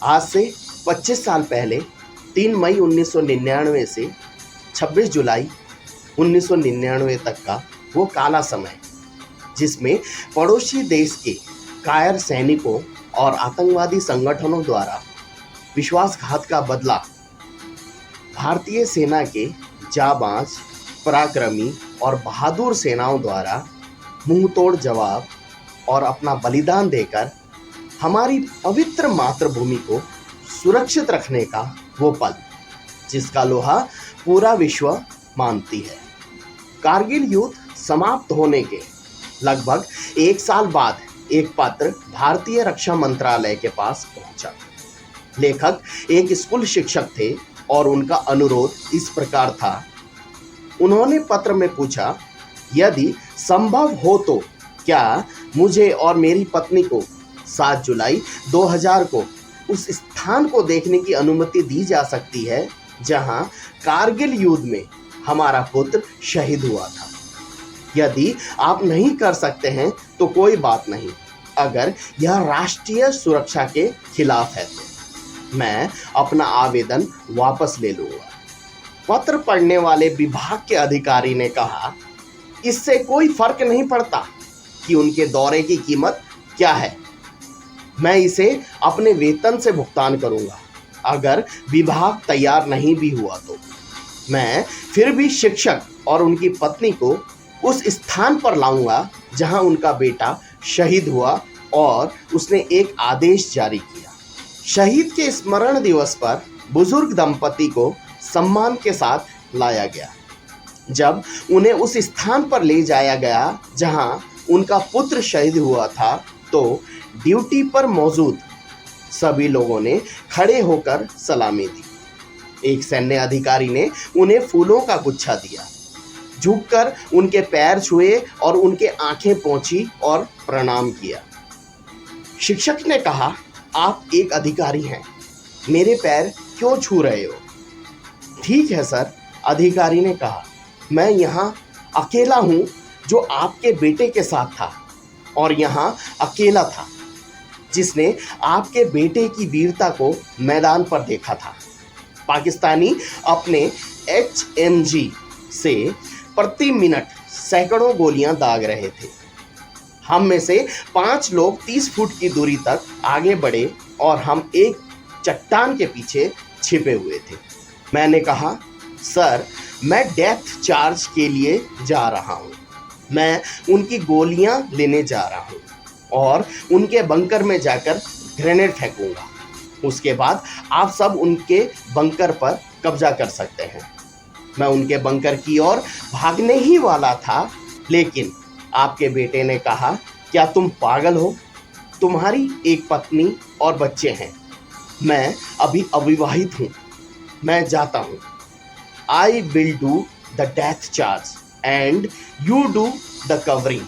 आज से 25 साल पहले 3 मई 1999 से 26 जुलाई 1999 तक का वो काला समय, जिसमें पड़ोसी देश के कायर सैनिकों और आतंकवादी संगठनों द्वारा विश्वासघात का बदला भारतीय सेना के जाबाज, पराक्रमी और बहादुर सेनाओं द्वारा मुंहतोड़ जवाब और अपना बलिदान देकर हमारी पवित्र मातृभूमि को सुरक्षित रखने का वो पल, जिसका लोहा पूरा विश्व मानती है। कारगिल युद्ध समाप्त होने के लगभग 1 साल बाद एक पत्र भारतीय रक्षा मंत्रालय के पास पहुंचा। लेखक एक स्कूल शिक्षक थे और उनका अनुरोध इस प्रकार था। उन्होंने पत्र में पूछा, यदि संभव हो तो क्या मुझे और मेरी पत्नी को 7 जुलाई 2000 को उस स्थान को देखने की अनुमति दी जा सकती है जहां कारगिल युद्ध में हमारा पुत्र शहीद हुआ था। यदि आप नहीं कर सकते हैं तो कोई बात नहीं, अगर यह राष्ट्रीय सुरक्षा के खिलाफ है तो मैं अपना आवेदन वापस ले लूंगा। पत्र पढ़ने वाले विभाग के अधिकारी ने कहा, इससे कोई फर्क नहीं पड़ता कि उनके दौरे की कीमत क्या है, मैं इसे अपने वेतन से भुगतान करूंगा। अगर विभाग तैयार नहीं भी हुआ तो मैं फिर भी शिक्षक और उनकी पत्नी को उस स्थान पर लाऊंगा जहां उनका बेटा शहीद हुआ और उसने एक आदेश जारी किया। शहीद के स्मरण दिवस पर बुजुर्ग दंपति को सम्मान के साथ लाया गया। जब उन्हें उस स्थान पर ले जाया गया जहां उनका पुत्र शहीद हुआ था, तो ड्यूटी पर मौजूद सभी लोगों ने खड़े होकर सलामी दी। एक सैन्य अधिकारी ने उन्हें फूलों का गुच्छा दिया, झुककर उनके पैर छुए और उनके आंखें पोंछी और प्रणाम किया। शिक्षक ने कहा, आप एक अधिकारी हैं, मेरे पैर क्यों छू रहे हो? ठीक है सर, अधिकारी ने कहा, मैं यहाँ अकेला हूँ जो आपके बेटे के साथ था और यहाँ अकेला था जिसने आपके बेटे की वीरता को मैदान पर देखा था। पाकिस्तानी अपने HMG से प्रति मिनट सैकड़ों गोलियां दाग रहे थे। हम में से 5 लोग 30 फुट की दूरी तक आगे बढ़े और हम एक चट्टान के पीछे छिपे हुए थे। मैंने कहा, सर, मैं डेथ चार्ज के लिए जा रहा हूँ। मैं उनकी गोलियां लेने जा रहा हूँ और उनके बंकर में जाकर ग्रेनेड फेंकूंगा। उसके बाद आप सब उनके बंकर पर कब्जा कर सकते हैं। मैं उनके बंकर की ओर भागने ही वाला था, लेकिन आपके बेटे ने कहा, क्या तुम पागल हो? तुम्हारी एक पत्नी और बच्चे हैं। मैं अभी अविवाहित हूँ। मैं जाता हूँ। I will do the death charge and you do the covering.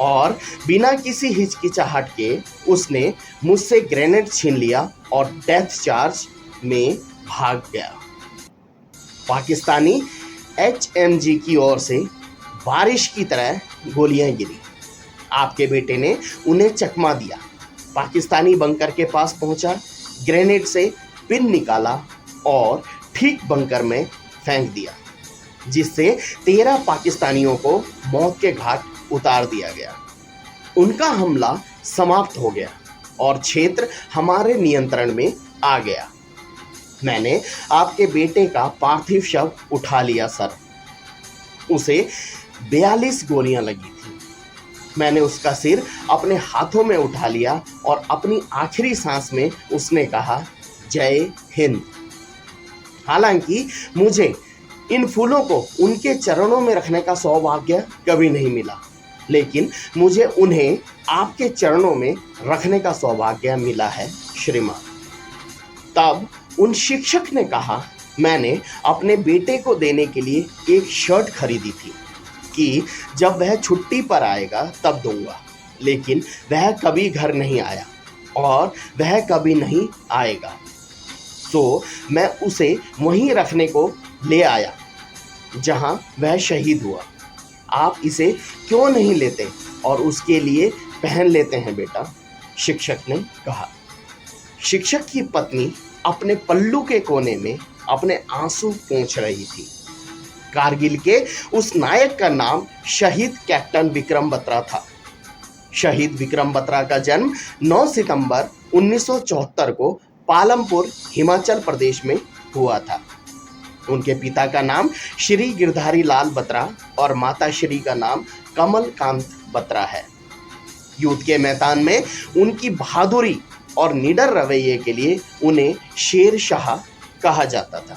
और बिना किसी हिचकिचाहट के उसने मुझसे ग्रेनेड छीन लिया और डेथ चार्ज में भाग गया। पाकिस्तानी HMG की ओर से बारिश की तरह गोलियां गिरी। आपके बेटे ने उन्हें चकमा दिया। पाकिस्तानी बंकर के पास पहुंचा, ग्रेनेड से पिन निकाला और ठीक बंकर में फेंक दिया, जिससे 13 पाकिस्तानियों को मौत के घाट उतार दिया गया। उनका हमला समाप्त हो गया और क्षेत्र हमारे नियंत्रण में आ गया। मैंने आपके बेटे का पार्थिव शव उठा लिया सर। उसे 42 गोलियां लगी थी। मैंने उसका सिर अपने हाथों में उठा लिया और अपनी आखिरी सांस में उसने कहा, जय हिंद। हालांकि मुझे इन फूलों को उनके चरणों में रखने का सौभाग्य कभी नहीं मिला, लेकिन मुझे उन्हें आपके चरणों में रखने का सौभाग्य मिला है श्रीमान। तब उन शिक्षक ने कहा, मैंने अपने बेटे को देने के लिए एक शर्ट खरीदी थी कि जब वह छुट्टी पर आएगा तब दूंगा, लेकिन वह कभी घर नहीं आया और वह कभी नहीं आएगा। तो मैं उसे वहीं रखने को ले आया जहां वह शहीद हुआ। आप इसे क्यों नहीं लेते और उसके लिए पहन लेते हैं बेटा? शिक्षक ने कहा। शिक्षक की पत्नी अपने पल्लू के कोने में अपने आंसू पोंछ रही थी। कारगिल के उस नायक का नाम शहीद कैप्टन विक्रम बत्रा था। शहीद विक्रम बत्रा का जन्म 9 सितंबर 1974 को पालमपुर, हिमाचल प्रदेश में हुआ था। उनके पिता का नाम श्री गिरधारी लाल बत्रा और माता श्री का नाम कमलकांत बत्रा है। युद्ध के मैदान में उनकी बहादुरी और निडर रवैये के लिए उन्हें शेर शाह कहा जाता था।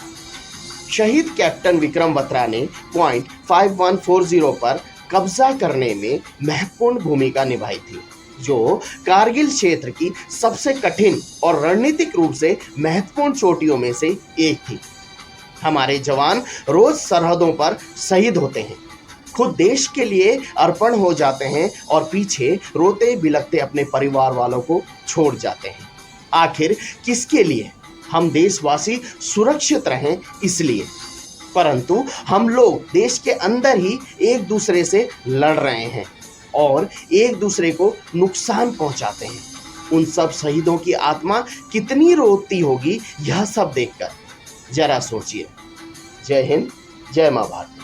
शहीद कैप्टन विक्रम बत्रा ने पॉइंट 5140 पर कब्जा करने में महत्वपूर्ण भूमिका निभाई थी, जो कारगिल क्षेत्र की सबसे कठिन और रणनीतिक रूप से महत्वपूर्ण चोटियों में से एक थी। हमारे जवान रोज सरहदों पर शहीद होते हैं, खुद देश के लिए अर्पण हो जाते हैं और पीछे रोते बिलखते अपने परिवार वालों को छोड़ जाते हैं। आखिर किसके लिए? हम देशवासी सुरक्षित रहें इसलिए। परंतु हम लोग देश के अंदर ही एक दूसरे से लड़ रहे हैं और एक दूसरे को नुकसान पहुंचाते हैं। उन सब शहीदों की आत्मा कितनी रोती होगी, यह सब देखकर जरा सोचिए। जय हिंद, जय मां भारती।